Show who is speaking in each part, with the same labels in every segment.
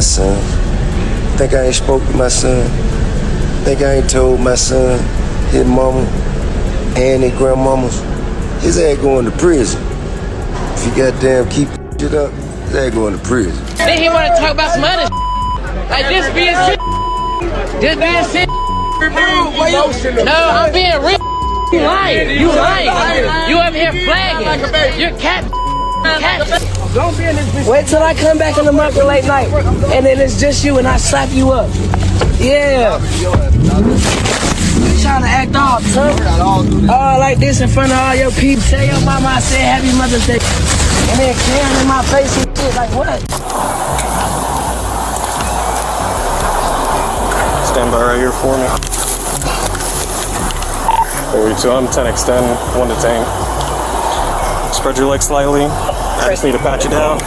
Speaker 1: my son. Think I ain't spoke to my son. Think I ain't told my son, his mama, and his grandmamas. His ass going to prison. If you goddamn keep shit up, his ass going to prison.
Speaker 2: Then he want to talk about some other like this being shit. This being shit. No, I'm being real. You lying. You lying. You up here flagging. You're cat. Don't be in this bitch. Wait till I come back in the market late night and then it's just you and I slap you up. Yeah. You trying to act all tough? All like this in front of all your people. Tell your mama I said happy Mother's Day. And then Karen in my face and shit. Like what?
Speaker 3: Stand by right here for me. 42, I'm 10 extend, 1 detain. Spread your legs slightly. I just need to pat you down.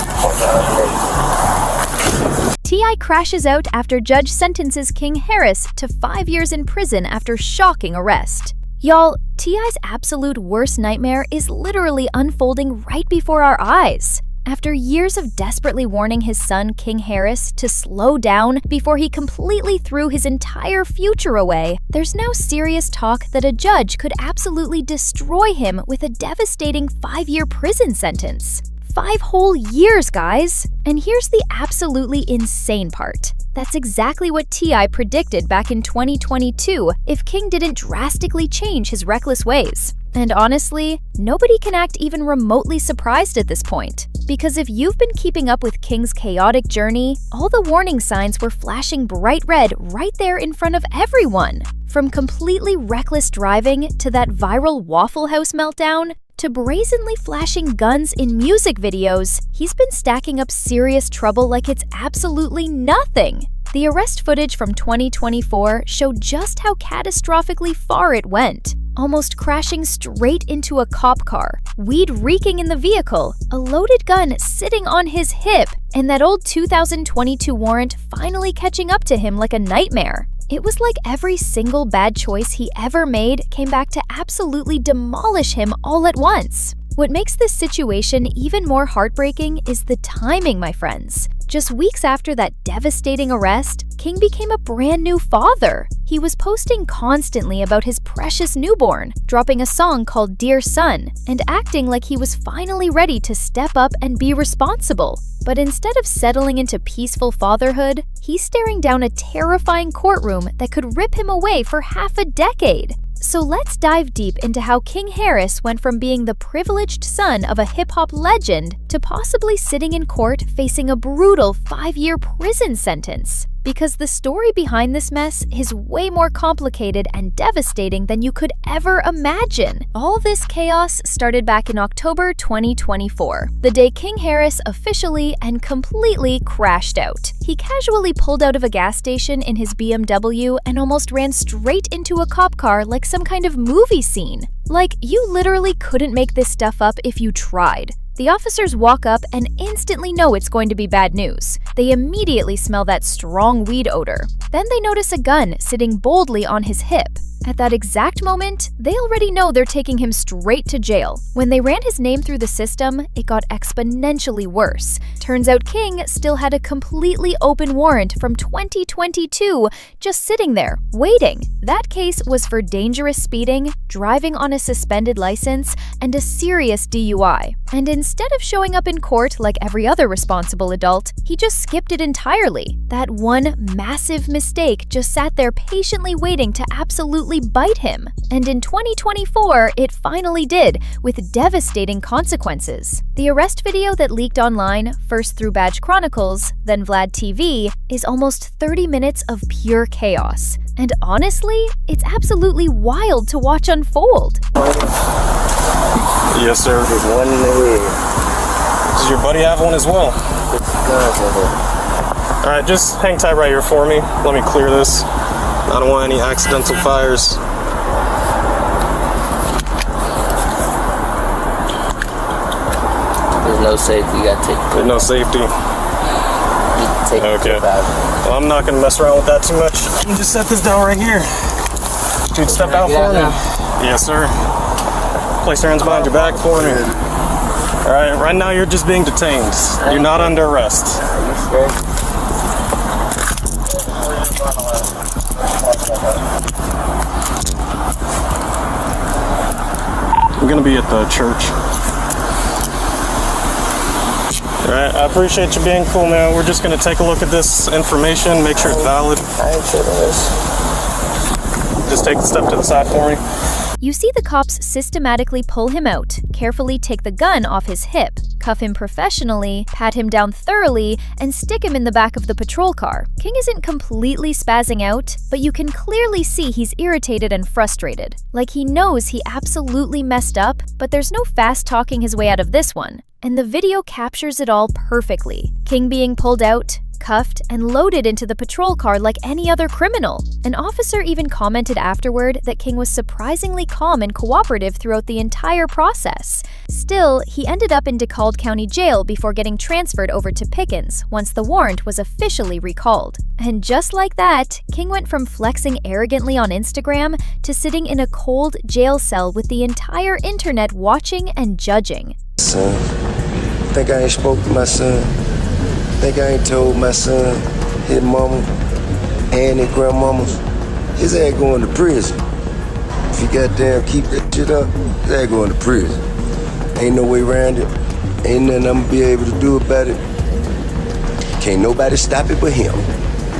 Speaker 4: T.I. crashes out after judge sentences King Harris to 5 years in prison after shocking arrest. Y'all, T.I.'s absolute worst nightmare is literally unfolding right before our eyes. After years of desperately warning his son, King Harris, to slow down before he completely threw his entire future away, there's now serious talk that a judge could absolutely destroy him with a devastating 5-year prison sentence. 5 whole years, guys! And here's the absolutely insane part. That's exactly what T.I. predicted back in 2022 if King didn't drastically change his reckless ways. And honestly, nobody can act even remotely surprised at this point. Because if you've been keeping up with King's chaotic journey, all the warning signs were flashing bright red right there in front of everyone. From completely reckless driving to that viral Waffle House meltdown, to brazenly flashing guns in music videos, he's been stacking up serious trouble like it's absolutely nothing. The arrest footage from 2024 showed just how catastrophically far it went. Almost crashing straight into a cop car, weed reeking in the vehicle, a loaded gun sitting on his hip, and that old 2022 warrant finally catching up to him like a nightmare. It was like every single bad choice he ever made came back to absolutely demolish him all at once. What makes this situation even more heartbreaking is the timing, my friends. Just weeks after that devastating arrest, King became a brand new father. He was posting constantly about his precious newborn, dropping a song called Dear Son, and acting like he was finally ready to step up and be responsible. But instead of settling into peaceful fatherhood, he's staring down a terrifying courtroom that could rip him away for half a decade. So let's dive deep into how King Harris went from being the privileged son of a hip-hop legend to possibly sitting in court facing a brutal 5-year prison sentence. Because the story behind this mess is way more complicated and devastating than you could ever imagine. All this chaos started back in October 2024, the day King Harris officially and completely crashed out. He casually pulled out of a gas station in his BMW and almost ran straight into a cop car like some kind of movie scene. Like, you literally couldn't make this stuff up if you tried. The officers walk up and instantly know it's going to be bad news. They immediately smell that strong weed odor. Then they notice a gun sitting boldly on his hip. At that exact moment, they already know they're taking him straight to jail. When they ran his name through the system, it got exponentially worse. Turns out King still had a completely open warrant from 2022 just sitting there, waiting. That case was for dangerous speeding, driving on a suspended license, and a serious DUI. And instead of showing up in court like every other responsible adult, he just skipped it entirely. That one massive mistake just sat there patiently waiting to absolutely bite him. And in 2024, it finally did, with devastating consequences. The arrest video that leaked online, first through Badge Chronicles, then Vlad TV, is almost 30 minutes of pure chaos. And honestly, it's absolutely wild to watch unfold.
Speaker 3: Yes, sir.
Speaker 1: There's one in the head.
Speaker 3: Does your buddy have one as well? Alright, just hang tight right here for me. Let me clear this. I don't want any accidental fires.
Speaker 5: There's no safety, you gotta take it.
Speaker 3: There's no safety. Okay. Well, I'm not gonna mess around with that too much. Let me just set this down right here. Dude, step out for me. Yes, sir. Place your hands behind your back for me. Alright, right now you're just being detained. You're not under arrest.
Speaker 5: Are you sure?
Speaker 3: gonna be at the church. Alright, I appreciate you being cool, man. We're just gonna take a look at this information, make sure it's valid.
Speaker 1: I ain't tripping this.
Speaker 3: Just take a step to the side for me.
Speaker 4: You see the cops systematically pull him out, carefully take the gun off his hip, cuff him professionally, pat him down thoroughly, and stick him in the back of the patrol car. King isn't completely spazzing out, but you can clearly see he's irritated and frustrated. Like he knows he absolutely messed up, but there's no fast talking his way out of this one. And the video captures it all perfectly. King being pulled out, cuffed, and loaded into the patrol car like any other criminal. An officer even commented afterward that King was surprisingly calm and cooperative throughout the entire process. Still, he ended up in DeKalb County Jail before getting transferred over to Pickens once the warrant was officially recalled. And just like that, King went from flexing arrogantly on Instagram to sitting in a cold jail cell with the entire internet watching and judging.
Speaker 1: Son, think I ain't spoke to my son. Think I ain't told my son, his mama, and his grandmamas, his ass going to prison. If he goddamn keep that shit up, his ass going to prison. Ain't no way around it. Ain't nothing I'm gonna be able to do about it. Can't nobody stop it but him.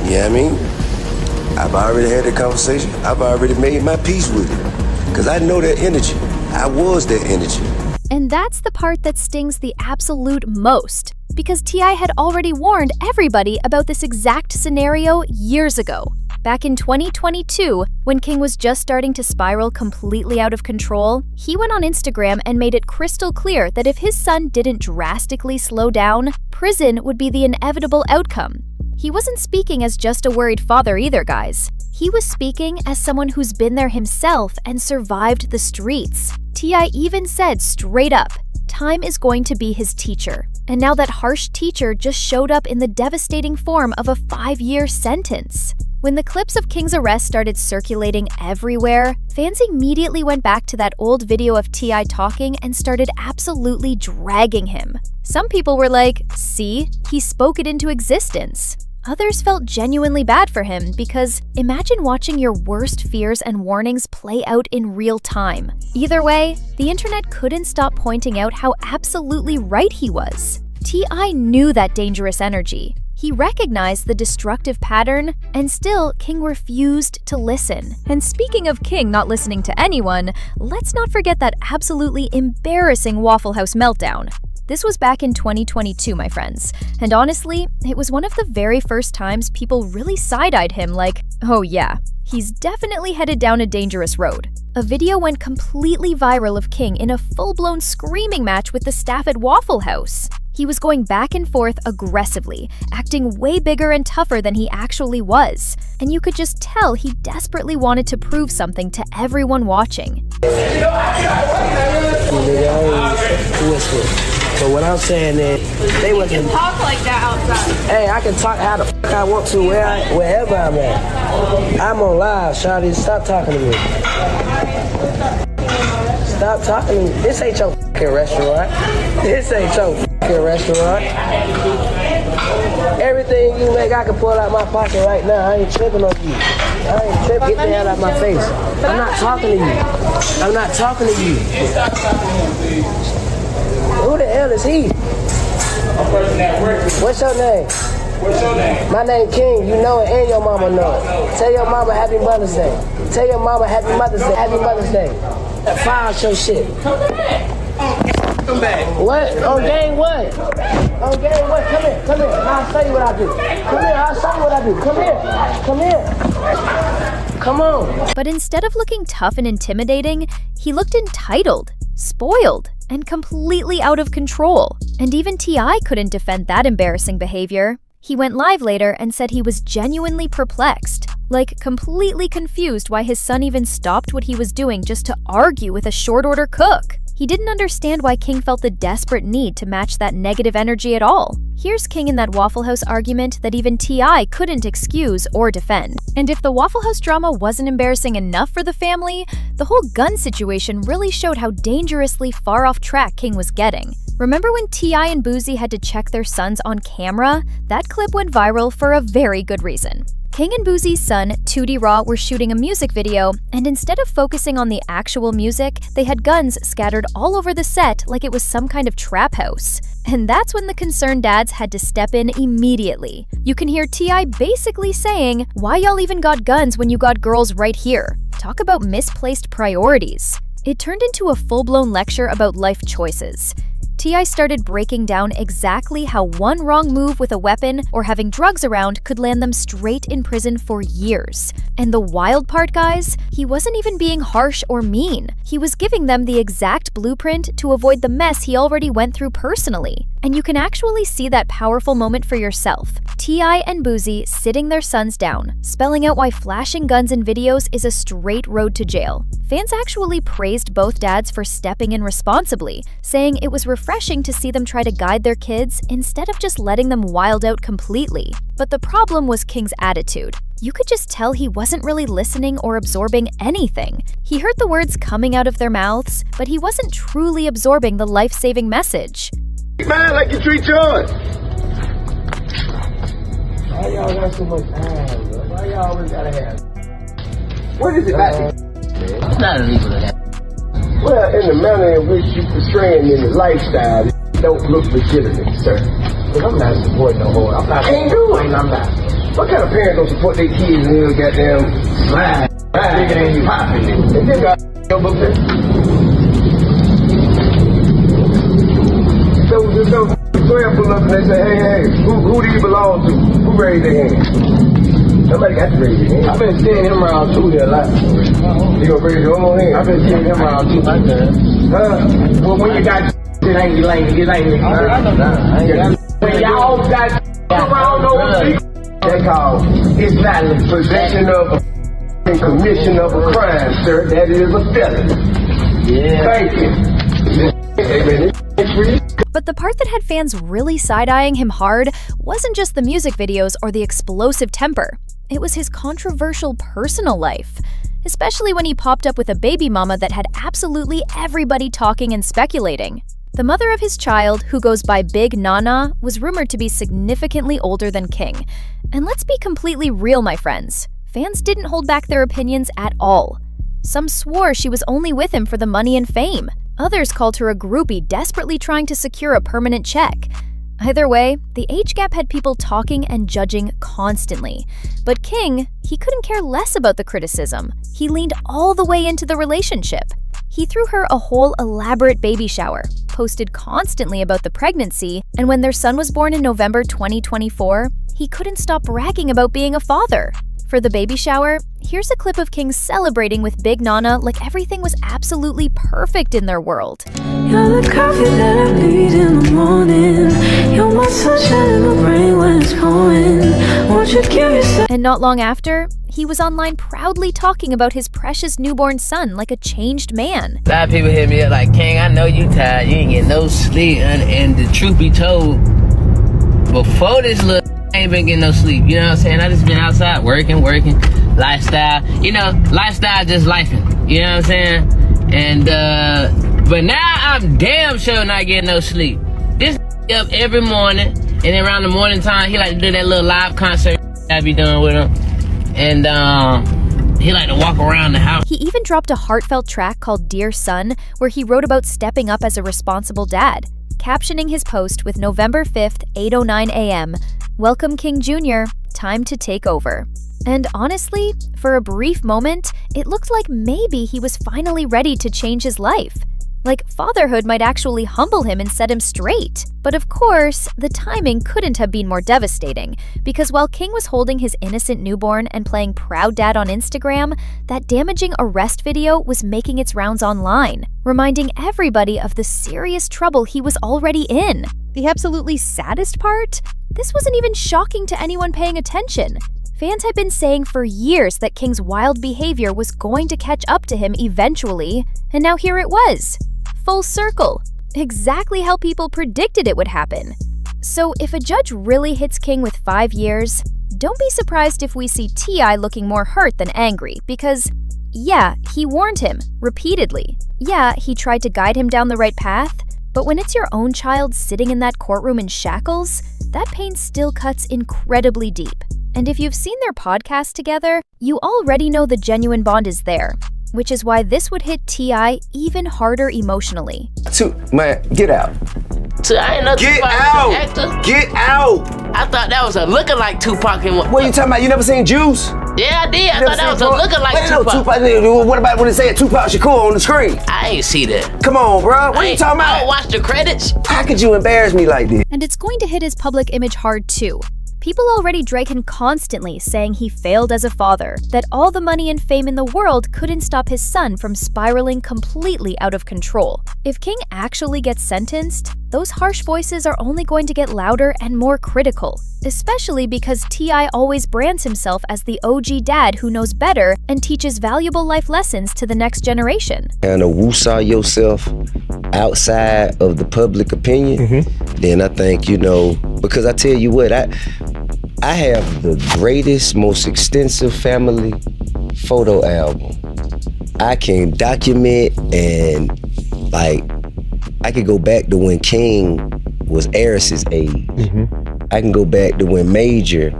Speaker 1: You know what I mean? I've already had that conversation. I've already made my peace with it. Because I know that energy. I was that energy.
Speaker 4: And that's the part that stings the absolute most, because T.I. had already warned everybody about this exact scenario years ago. Back in 2022, when King was just starting to spiral completely out of control, he went on Instagram and made it crystal clear that if his son didn't drastically slow down, prison would be the inevitable outcome. He wasn't speaking as just a worried father either, guys. He was speaking as someone who's been there himself and survived the streets. T.I. even said straight up, time is going to be his teacher. And now that harsh teacher just showed up in the devastating form of a 5-year sentence. When the clips of King's arrest started circulating everywhere, fans immediately went back to that old video of T.I. talking and started absolutely dragging him. Some people were like, see, he spoke it into existence. Others felt genuinely bad for him because imagine watching your worst fears and warnings play out in real time. Either way, the internet couldn't stop pointing out how absolutely right he was. T.I. knew that dangerous energy. He recognized the destructive pattern, and still, King refused to listen. And speaking of King not listening to anyone, let's not forget that absolutely embarrassing Waffle House meltdown. This was back in 2022, my friends, and honestly, it was one of the very first times people really side-eyed him like, oh yeah, he's definitely headed down a dangerous road. A video went completely viral of King in a full-blown screaming match with the staff at Waffle House. He was going back and forth aggressively, acting way bigger and tougher than he actually was, and you could just tell he desperately wanted to prove something to everyone watching.
Speaker 5: So what I'm saying is, they wasn't
Speaker 6: talk like that outside.
Speaker 5: Hey, I can talk how the fuck I want to wherever I'm at. I'm on live, shawty. Stop talking to me. Stop talking to me. This ain't your fucking restaurant. This ain't your fucking restaurant. Everything you make, I can pull out my pocket right now. I ain't tripping on you. I ain't tripping. Get the hell out of my face. I'm not talking to you. I'm not talking to you. Who the hell is he? What's your name?
Speaker 7: What's your name?
Speaker 5: My name King. You know it and your mama know it. Tell your mama Happy Mother's Day. Tell your mama Happy Mother's Day. Happy Mother's Day. File out your shit.
Speaker 7: Come back.
Speaker 5: What? On game what? On game what? Come here. Come here. I'll show you what I do. Come here. I'll show you what I do. Come here. Come here. Come on.
Speaker 4: But instead of looking tough and intimidating, he looked entitled, spoiled, and completely out of control. And even T.I. couldn't defend that embarrassing behavior. He went live later and said he was genuinely perplexed, like completely confused why his son even stopped what he was doing just to argue with a short-order cook. He didn't understand why King felt the desperate need to match that negative energy at all. Here's King in that Waffle House argument that even T.I. couldn't excuse or defend. And if the Waffle House drama wasn't embarrassing enough for the family, the whole gun situation really showed how dangerously far off track King was getting. Remember when T.I. and Boosie had to check their sons on camera? That clip went viral for a very good reason. King and Boosie's son, 2D Raw, were shooting a music video, and instead of focusing on the actual music, they had guns scattered all over the set like it was some kind of trap house. And that's when the concerned dads had to step in immediately. You can hear T.I. basically saying, "Why y'all even got guns when you got girls right here?" Talk about misplaced priorities. It turned into a full-blown lecture about life choices. T.I. started breaking down exactly how one wrong move with a weapon or having drugs around could land them straight in prison for years. And the wild part, guys, he wasn't even being harsh or mean. He was giving them the exact blueprint to avoid the mess he already went through personally. And you can actually see that powerful moment for yourself. T.I. and Boosie sitting their sons down, spelling out why flashing guns in videos is a straight road to jail. Fans actually praised both dads for stepping in responsibly, saying it was refreshing to see them try to guide their kids instead of just letting them wild out completely. But the problem was King's attitude. You could just tell he wasn't really listening or absorbing anything. He heard the words coming out of their mouths, but he wasn't truly absorbing the life-saving message.
Speaker 1: Man, like you treat yours.
Speaker 5: Why y'all got so much time, bro? Why y'all always gotta have?
Speaker 1: What is it about?
Speaker 5: It's not illegal to have.
Speaker 1: Well, in the manner in which you portraying in the lifestyle, it don't look legitimate, sir.
Speaker 5: But I'm not supporting no whore. I'm not supporting. I'm not.
Speaker 1: What kind of parents don't support their kids and they'll goddamn slide?
Speaker 5: Nigga ain't popping it.
Speaker 1: And then got over there. So 12 pull up and they say, hey, who do you belong to? Who raised their hand? Somebody got to raise their hand.
Speaker 5: I've been seeing him around too here a lot.
Speaker 1: You gonna raise your own hand?
Speaker 5: I've been seeing him around too like that. Well, when you got it ain't lame, it ain't. When y'all got around those people,
Speaker 1: That's called
Speaker 5: it's not a
Speaker 1: possession of and commission of a crime, sir. That is a felony.
Speaker 5: Yeah.
Speaker 1: Thank you.
Speaker 4: But the part that had fans really side-eyeing him hard wasn't just the music videos or the explosive temper. It was his controversial personal life, especially when he popped up with a baby mama that had absolutely everybody talking and speculating. The mother of his child, who goes by Big Nana, was rumored to be significantly older than King. And let's be completely real, my friends. Fans didn't hold back their opinions at all. Some swore she was only with him for the money and fame. Others called her a groupie desperately trying to secure a permanent check. Either way, the age gap had people talking and judging constantly. But King, he couldn't care less about the criticism. He leaned all the way into the relationship. He threw her a whole elaborate baby shower, posted constantly about the pregnancy, and when their son was born in November 2024, he couldn't stop bragging about being a father. For the baby shower, here's a clip of King celebrating with Big Nana like everything was absolutely perfect in their world.
Speaker 6: You're the coffee that I need in the morning. You're my sunshine in the rain when it's pouring. Won't you give yourself?
Speaker 4: And not long after, he was online proudly talking about his precious newborn son like a changed man.
Speaker 2: A lot of people hit me up like, King, I know you tired. You ain't getting no sleep. And the truth be told, before this little I ain't been getting no sleep. You know what I'm saying? I just been outside working, lifestyle. You know, lifestyle just lifing. You know what I'm saying? And, but now I'm damn sure not getting no sleep. This up every morning, and then around the morning time, he like to do that little live concert I be doing with him. And, he like to walk around the house.
Speaker 4: He even dropped a heartfelt track called Dear Son, where he wrote about stepping up as a responsible dad, captioning his post with November 5th, 8:09 a.m., "Welcome King Jr., time to take over." And honestly, for a brief moment, it looked like maybe he was finally ready to change his life. Like fatherhood might actually humble him and set him straight. But of course, the timing couldn't have been more devastating, because while King was holding his innocent newborn and playing proud dad on Instagram, that damaging arrest video was making its rounds online, reminding everybody of the serious trouble he was already in. The absolutely saddest part? This wasn't even shocking to anyone paying attention. Fans had been saying for years that King's wild behavior was going to catch up to him eventually, and now here it was. Full circle. Exactly how people predicted it would happen. So if a judge really hits King with 5 years, don't be surprised if we see T.I. looking more hurt than angry, because yeah, he warned him repeatedly. Yeah, he tried to guide him down the right path, but when it's your own child sitting in that courtroom in shackles, that pain still cuts incredibly deep. And if you've seen their podcast together, you already know the genuine bond is there, which is why this would hit T.I. even harder emotionally.
Speaker 1: Man, get out.
Speaker 2: So I ain't no
Speaker 1: Get
Speaker 2: Tupac
Speaker 1: out!
Speaker 2: actor.
Speaker 1: Get out!
Speaker 2: I thought that was a lookalike Tupac. And
Speaker 1: What are you talking about? You never seen Juice?
Speaker 2: Yeah, I did. I thought that was a lookalike
Speaker 1: No,
Speaker 2: Tupac.
Speaker 1: What about when it said Tupac Shakur on the screen?
Speaker 2: I ain't see that.
Speaker 1: Come on, bro. What are you talking
Speaker 2: I
Speaker 1: about?
Speaker 2: don't watch the credits.
Speaker 1: How could you embarrass me like this?
Speaker 4: And it's going to hit his public image hard too. People already drag him constantly, saying he failed as a father, that all the money and fame in the world couldn't stop his son from spiraling completely out of control. If King actually gets sentenced, those harsh voices are only going to get louder and more critical, especially because T.I. always brands himself as the OG dad who knows better and teaches valuable life lessons to the next generation.
Speaker 1: Kind of woosah yourself outside of the public opinion, then I think, because I tell you what, I have the greatest, most extensive family photo album. I can document and I could go back to when King was Eris's age. I can go back to when Major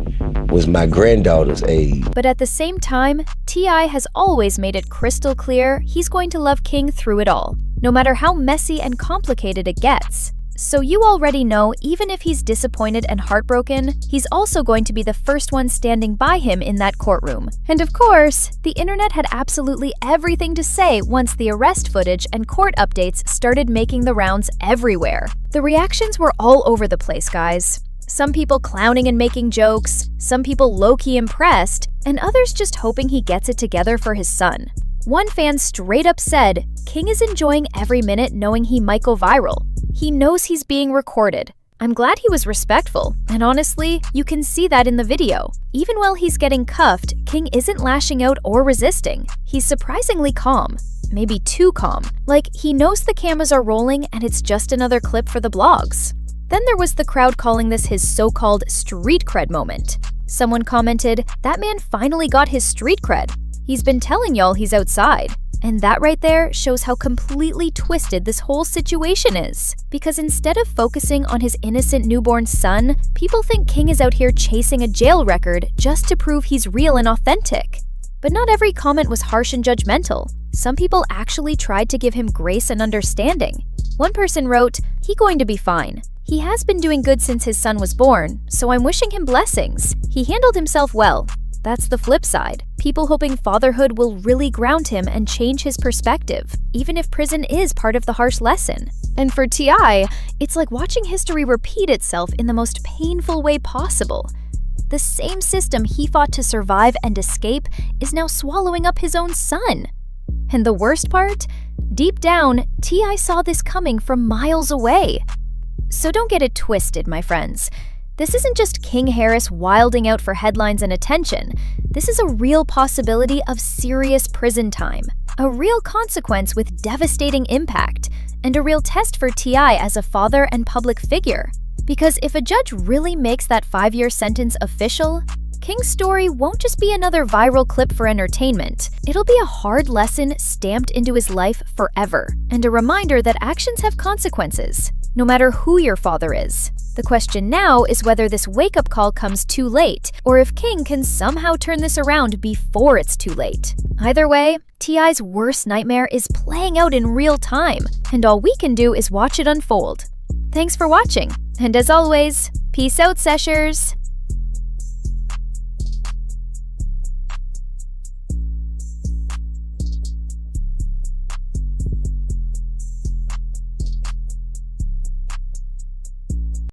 Speaker 1: was my granddaughter's age.
Speaker 4: But at the same time, T.I. has always made it crystal clear he's going to love King through it all, no matter how messy and complicated it gets. So you already know, even if he's disappointed and heartbroken, he's also going to be the first one standing by him in that courtroom. And of course, the internet had absolutely everything to say once the arrest footage and court updates started making the rounds everywhere. The reactions were all over the place, guys. Some people clowning and making jokes, some people low-key impressed, and others just hoping he gets it together for his son. One fan straight up said, King is enjoying every minute knowing he might go viral. He knows he's being recorded. I'm glad he was respectful, and honestly, you can see that in the video. Even while he's getting cuffed, King isn't lashing out or resisting. He's surprisingly calm. Maybe too calm. Like, he knows the cameras are rolling and it's just another clip for the blogs. Then there was the crowd calling this his so-called street cred moment. Someone commented, that man finally got his street cred. He's been telling y'all he's outside. And that right there shows how completely twisted this whole situation is. Because instead of focusing on his innocent newborn son, people think King is out here chasing a jail record just to prove he's real and authentic. But not every comment was harsh and judgmental. Some people actually tried to give him grace and understanding. One person wrote, "He going to be fine. He has been doing good since his son was born, so I'm wishing him blessings. He handled himself well." That's the flip side. People hoping fatherhood will really ground him and change his perspective, even if prison is part of the harsh lesson. And for T.I., it's like watching history repeat itself in the most painful way possible. The same system he fought to survive and escape is now swallowing up his own son. And the worst part? Deep down, T.I. saw this coming from miles away. So don't get it twisted, my friends. This isn't just King Harris wilding out for headlines and attention. This is a real possibility of serious prison time, a real consequence with devastating impact, and a real test for T.I. as a father and public figure. Because if a judge really makes that 5-year sentence official, King's story won't just be another viral clip for entertainment. It'll be a hard lesson stamped into his life forever, and a reminder that actions have consequences, no matter who your father is. The question now is whether this wake-up call comes too late, or if King can somehow turn this around before it's too late. Either way, T.I.'s worst nightmare is playing out in real time, and all we can do is watch it unfold. Thanks for watching, and as always, peace out, Seshers!